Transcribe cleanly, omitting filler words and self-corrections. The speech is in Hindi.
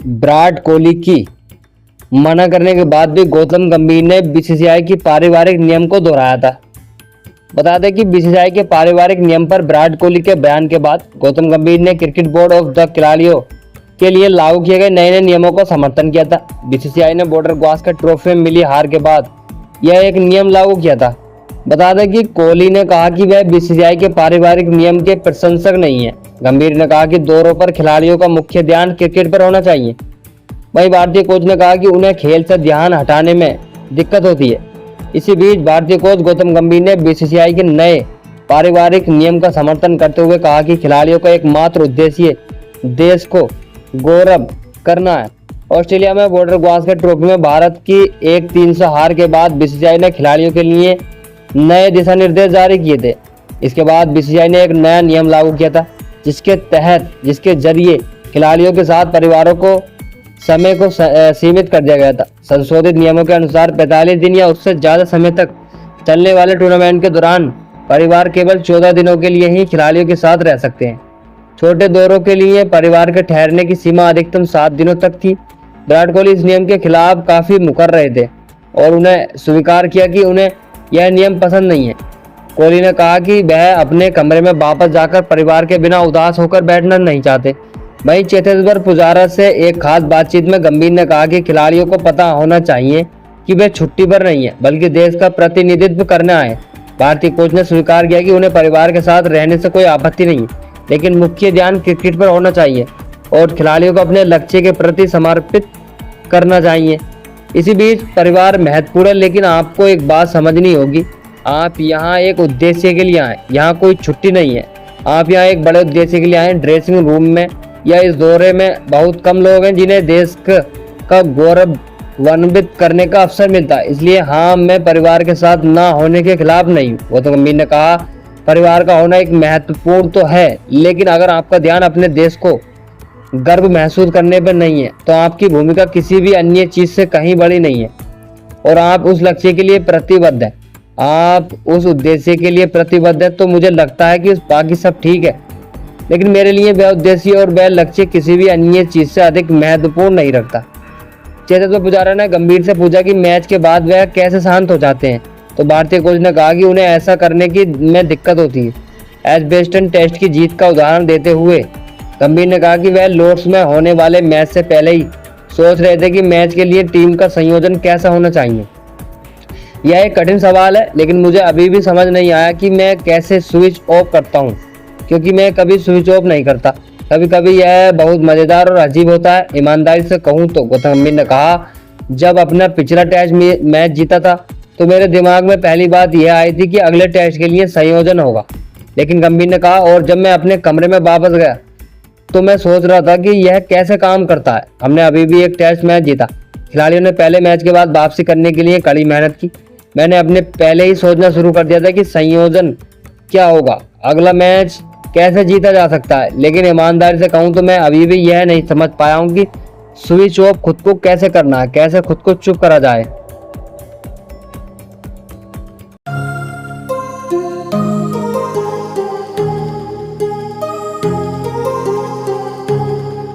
विराट कोहली की मना करने के बाद भी गौतम गंभीर ने बीसीसीआई की पारिवारिक नियम को दोहराया था। बता दें कि बीसीसीआई के पारिवारिक नियम पर विराट कोहली के बयान के बाद गौतम गंभीर ने क्रिकेट बोर्ड ऑफ द खिलाड़ियों के लिए लागू किए गए नए नियमों को समर्थन किया था। बीसीसीआई ने बॉर्डर गावस्कर ट्रॉफी में मिली हार के बाद यह एक नियम लागू किया था। बता दें कि कोहली ने कहा कि वह बीसीसीआई के पारिवारिक नियम के प्रशंसक नहीं है। गंभीर ने कहा कि दौरों पर खिलाड़ियों का मुख्य ध्यान क्रिकेट पर होना चाहिए। वहीं भारतीय कोच ने कहा कि उन्हें खेल से ध्यान हटाने में दिक्कत होती है। इसी बीच भारतीय कोच गौतम गंभीर ने बीसीसीआई के नए पारिवारिक नियम का समर्थन करते हुए कहा कि खिलाड़ियों का एकमात्र उद्देश्य देश को गौरव करना है। ऑस्ट्रेलिया में बॉर्डर गावस्कर ट्रॉफी में भारत की 1-3 से हार के बाद बीसीसीआई ने खिलाड़ियों के लिए नए दिशा निर्देश जारी किए थे। इसके बाद बीसीसीआई ने एक नया नियम लागू किया था जिसके जरिए खिलाड़ियों के साथ परिवारों को समय को सीमित कर दिया गया था। संशोधित नियमों के अनुसार 45 दिन या उससे ज्यादा समय तक चलने वाले टूर्नामेंट के दौरान परिवार केवल 14 दिनों के लिए ही खिलाड़ियों के साथ रह सकते हैं। छोटे दौरों के लिए परिवार के ठहरने की सीमा अधिकतम 7 दिनों तक थी। विराट कोहली इस नियम के खिलाफ काफी मुकर रहे थे और उन्हें स्वीकार किया कि उन्हें यह नियम पसंद नहीं है। कोहली ने कहा कि वह अपने कमरे में वापस जाकर परिवार के बिना उदास होकर बैठना नहीं चाहते। वहीं चेतेश्वर पुजारा से एक खास बातचीत में गंभीर ने कहा कि खिलाड़ियों को पता होना चाहिए कि वे छुट्टी पर नहीं है बल्कि देश का प्रतिनिधित्व करने आए। भारतीय कोच ने स्वीकार किया कि उन्हें परिवार के साथ रहने से कोई आपत्ति नहीं, लेकिन मुख्य ध्यान क्रिकेट पर होना चाहिए और खिलाड़ियों को अपने लक्ष्य के प्रति समर्पित करना चाहिए। इसी बीच परिवार महत्वपूर्ण है, लेकिन आपको एक बात समझनी होगी, आप यहाँ एक उद्देश्य के लिए आए, यहाँ कोई छुट्टी नहीं है। आप यहाँ एक बड़े उद्देश्य के लिए आए। ड्रेसिंग रूम में या इस दौरे में बहुत कम लोग हैं जिन्हें देश का गौरवान्वित करने का अवसर मिलता है। इसलिए हाँ, मैं परिवार के साथ ना होने के खिलाफ नहीं हूँ। गौतम गंभीर ने कहा, परिवार का होना एक महत्वपूर्ण तो है, लेकिन अगर आपका ध्यान अपने देश को गर्व महसूस करने पर नहीं है तो आपकी भूमिका किसी भी अन्य चीज से कहीं बड़ी नहीं है और आप उस लक्ष्य के लिए प्रतिबद्ध है। आप उस उद्देश्य के लिए प्रतिबद्ध है तो मुझे लगता है कि बाकी सब ठीक है, लेकिन मेरे लिए वह उद्देश्य और वह लक्ष्य किसी भी अन्य चीज से अधिक महत्वपूर्ण नहीं रखता। चेतेश्वर पुजारा ने गंभीर से पूछा कि मैच के बाद वह कैसे शांत हो जाते हैं, तो भारतीय कोच ने कहा कि उन्हें ऐसा करने की में दिक्कत होती है। एजबेस्टन टेस्ट की जीत का उदाहरण देते हुए गंभीर ने कहा कि वह लॉर्ड्स में होने वाले मैच से पहले ही सोच रहे थे कि मैच के लिए टीम का संयोजन कैसा होना चाहिए। यह एक कठिन सवाल है, लेकिन मुझे अभी भी समझ नहीं आया कि मैं कैसे स्विच ऑफ करता हूँ, क्योंकि मैं कभी स्विच ऑफ नहीं करता। कभी कभी यह बहुत मजेदार और अजीब होता है। ईमानदारी से कहूँ तो गौतम गंभीर ने कहा, जब अपना पिछला टेस्ट मैच जीता था तो मेरे दिमाग में पहली बात यह आई थी कि अगले टेस्ट के लिए संयोजन होगा। लेकिन गंभीर ने कहा, और जब मैं अपने कमरे में वापस गया तो मैं सोच रहा था कि यह कैसे काम करता है। हमने अभी भी एक टेस्ट मैच जीता। खिलाड़ियों ने पहले मैच के बाद वापसी करने के लिए कड़ी मेहनत की। मैंने अपने पहले ही सोचना शुरू कर दिया था कि संयोजन क्या होगा, अगला मैच कैसे जीता जा सकता है। लेकिन ईमानदारी से कहूँ तो मैं अभी भी यह नहीं समझ पाया हूँ कि स्विच ऑफ खुद को कैसे करना है, कैसे खुद को चुप करा जाए।